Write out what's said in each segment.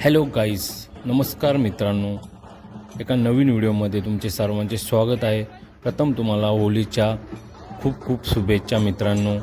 Hello guys, नमस्कार मित्रांनो. एका नवीन व्हिडिओमध्ये तुमचे सर्वांचे स्वागत आहे. प्रथम तुम्हाला होळीच्या खूप खूप शुभेच्छा मित्रांनो.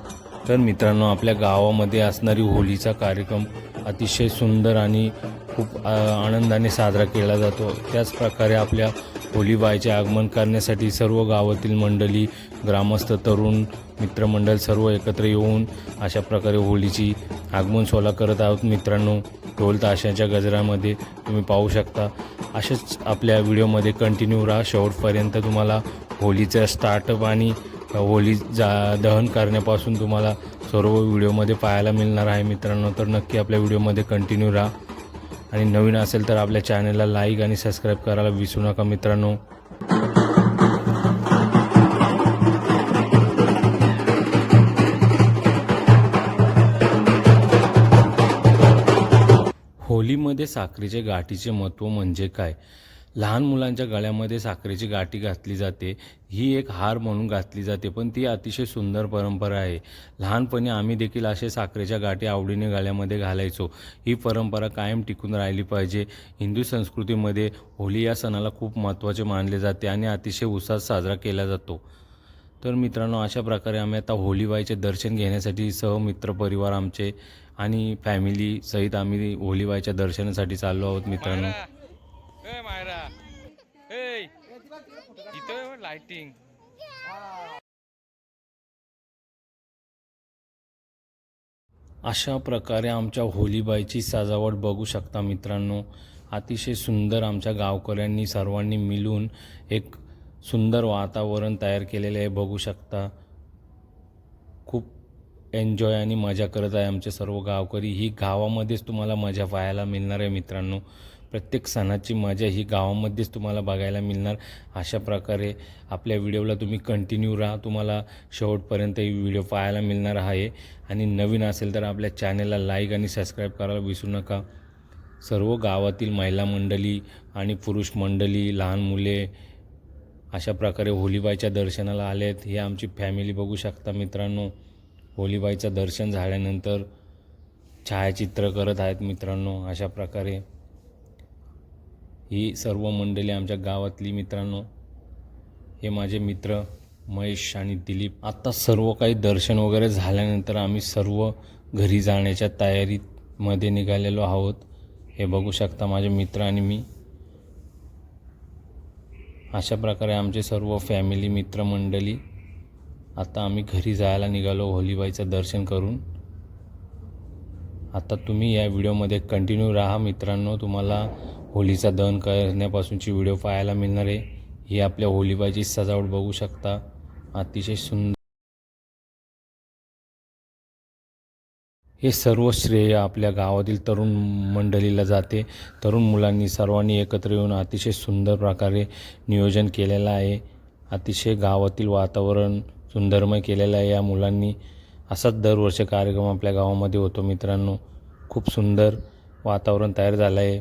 तर मित्रांनो, आपल्या गावामध्ये असणारी होळीचा कार्यक्रम अतिशय सुंदर आणि खूप आनंदाने साजरा केला जातो. त्याचप्रकारे आपल्या होळीबाईचे आगमन करण्यासाठी सर्व गावातील मंडळी, ग्रामस्थ, तरुण, मित्रमंडळ सर्व एकत्र येऊन अशा प्रकारे होळीची आगमन सोहळा करत आहोत मित्रांनो. ढोल ताशाच्या गजरामध्ये तुम्ही पाहू शकता. असेच आपल्या व्हिडिओमध्ये कंटिन्यू राहा शेवटपर्यंत. तुम्हाला होळीचं स्टार्टअप आणि होळी दहन करण्यापासून तुम्हाला सर्व व्हिडिओमध्ये पाहायला मिळणार आहे मित्रांनो. तर नक्की आपल्या व्हिडिओमध्ये कंटिन्यू राहा आणि नवीन असेल तर आपल्या चॅनलला लाईक आणि सबस्क्राईब करायला विसरू नका मित्रांनो. होळीमध्ये साखरेच्या गाठीचे महत्त्व म्हणजे काय? लहान मुलांच्या गळ्यामध्ये साखरेची गाठी घातली जाते. ही एक हार म्हणून घातली जाते, पण ती अतिशय सुंदर परंपरा आहे. लहानपणी आम्ही देखील असे साखरेच्या गाठी आवडीने गळ्यामध्ये घालायचो. ही परंपरा कायम टिकून राहिली पाहिजे. हिंदू संस्कृतीमध्ये होळी या सणाला खूप महत्त्वाचे मानले जाते आणि अतिशय उत्साहात साजरा केला जातो. तर मित्रांनो, अशा प्रकारे आम्ही आता होळीबाईचे दर्शन घेण्यासाठी सहमित्र परिवार आमचे आणि फॅमिली सहित आम्ही होळीबाईच्या दर्शनासाठी चाललो आहोत मित्रांनो. लाइटिंग अशा प्रकारे आमच्या होळीबाईची सजावट बघू शकता मित्रांनो. अतिशय सुंदर आमच्या गावकऱ्यांनी सर्वांनी मिळून एक सुंदर वातावरण तयार केलेले आहे बघू शकता. खूप एन्जॉय आणि मजा करत आहे आमचे सर्व गावकरी. ही गावामध्येच तुम्हाला मजा पाहायला मिळणार आहे मित्रांनो. प्रत्येक सणाची मजा ही गावामध्येच तुम्हाला बघायला मिळणार. अशा प्रकारे आपल्या व्हिडिओला तुम्ही कंटिन्यू राहा. तुम्हाला शेवटपर्यंत ही व्हिडिओ पाहायला मिळणार आहे. आणि नवीन असेल तर आपल्या चॅनलला लाईक आणि सबस्क्राईब करायला विसरू नका. सर्व गावातील महिला मंडळी आणि पुरुष मंडळी, लहान मुले अशा प्रकारे होळीबाईच्या दर्शनाला आले आहेत. ही आमची फॅमिली बघू शकता मित्रांनो. होळीबाईचं दर्शन झाल्यानंतर छायाचित्र करत आहेत मित्रांनो. अशा प्रकारे ही सर्व मंडळी आमच्या गावातली मित्रांनो. हे माझे मित्र महेश आणि दिलीप. आता सर्व काही दर्शन वगैरे झाल्यानंतर आम्ही सर्व घरी जाण्याच्या तयारीमध्ये निघालेलो आहोत. हे बघू शकता माझे मित्र आणि मी. अशा प्रकारे आमचे सर्व फॅमिली मित्रमंडळी आता आम्ही घरी जायला निघालो होळीबाईचं दर्शन करून. आता तुम्ही या व्हिडिओमध्ये कंटिन्यू राहा मित्रांनो. तुम्हाला होळीचा दहन करण्यापासूनची व्हिडिओ पाहायला मिळणार आहे. ही आपल्या होळीबाईची सजावट बघू शकता. अतिशय सुंदर. हे सर्व श्रेय आपल्या गावातील तरुण मंडळीला जाते. तरुण मुलांनी सर्वांनी एकत्र येऊन अतिशय सुंदर प्रकारे नियोजन केलेलं आहे. अतिशय गावातील वातावरण सुंदरमय केलेलं आहे या मुलांनी. असाच दरवर्षी कार्यक्रम आपल्या गावामध्ये होतो मित्रांनो. खूप सुंदर वातावरण तयार झालं आहे.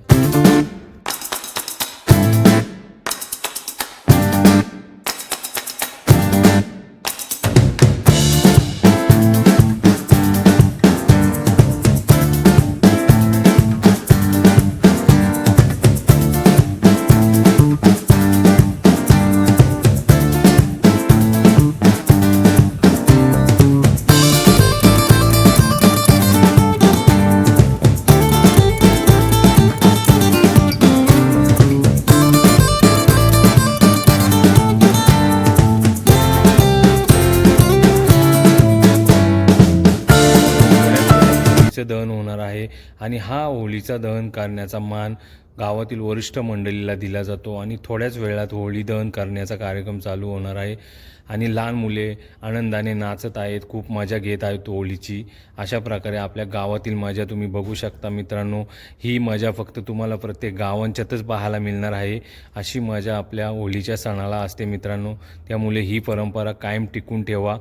दहन होणार आहे आणि हा होळीचा दहन करण्याचा मान गावातील वरिष्ठ मंडळीला दिला जातो. आणि थोड्याच वेळात होळी दहन करण्याचा कार्यक्रम चालू होणार आहे आणि लहान मुले आनंदाने नाचत आहेत, खूप मजा घेत आहेत होळीची. अशा प्रकारे आपल्या गावातील मजा तुम्ही बघू शकता मित्रांनो. ही मजा फक्त तुम्हाला प्रत्येक गावांच्यातच पाहायला मिळणार आहे. अशी मजा आपल्या होळीच्या सणाला असते मित्रांनो. त्यामुळे ही परंपरा कायम टिकून ठेवा.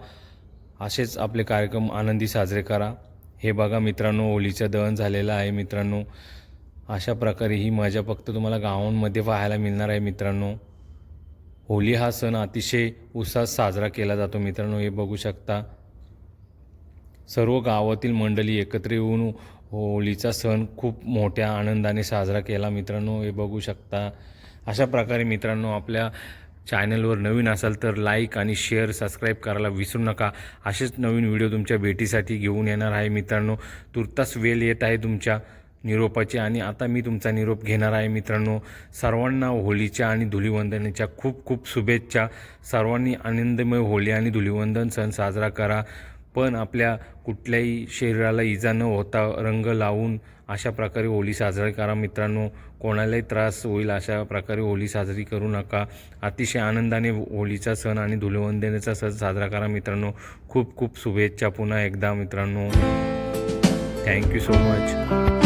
असेच आपले कार्यक्रम आनंदी साजरे करा. हे बघा मित्रांनो, होळीचं दहन झालेलं आहे मित्रांनो. अशा प्रकारे ही मजा फक्त तुम्हाला गावांमध्ये पाहायला मिळणार आहे मित्रांनो. होळी हा सण अतिशय उत्साहात साजरा केला जातो मित्रांनो. हे बघू शकता सर्व गावातील मंडळी एकत्र येऊन होळीचा सण खूप मोठ्या आनंदाने साजरा केला मित्रांनो. हे बघू शकता. अशा प्रकारे मित्रांनो आपल्या चॅनलवर नवीन असाल तर लाईक आणि शेअर सबस्क्राईब करायला विसरू नका. असेच नवीन व्हिडिओ तुमच्या भेटीसाठी घेऊन येणार आहे मित्रांनो. तुर्तास वेळ येत आहे तुमच्या निरोपाची आणि आता मी तुमचा निरोप घेणार आहे मित्रांनो. सर्वांना होळीच्या आणि धुलीवंदनाच्या खूप खूप शुभेच्छा. सर्वांनी आनंदमय होळी आणि धुलीवंदन सण साजरा करा, पण आपल्या कुठल्याही शरीराला इजा न होता रंग लावून अशा प्रकारे होळी साजरी करा मित्रांनो. कोणालाही त्रास होईल अशा प्रकारे होळी साजरी करू नका. अतिशय आनंदाने होळीचा सण आणि धुलीवंदनाचा सण साजरा करा मित्रांनो. खूप खूप शुभेच्छा पुन्हा एकदा मित्रांनो. Thank you so much.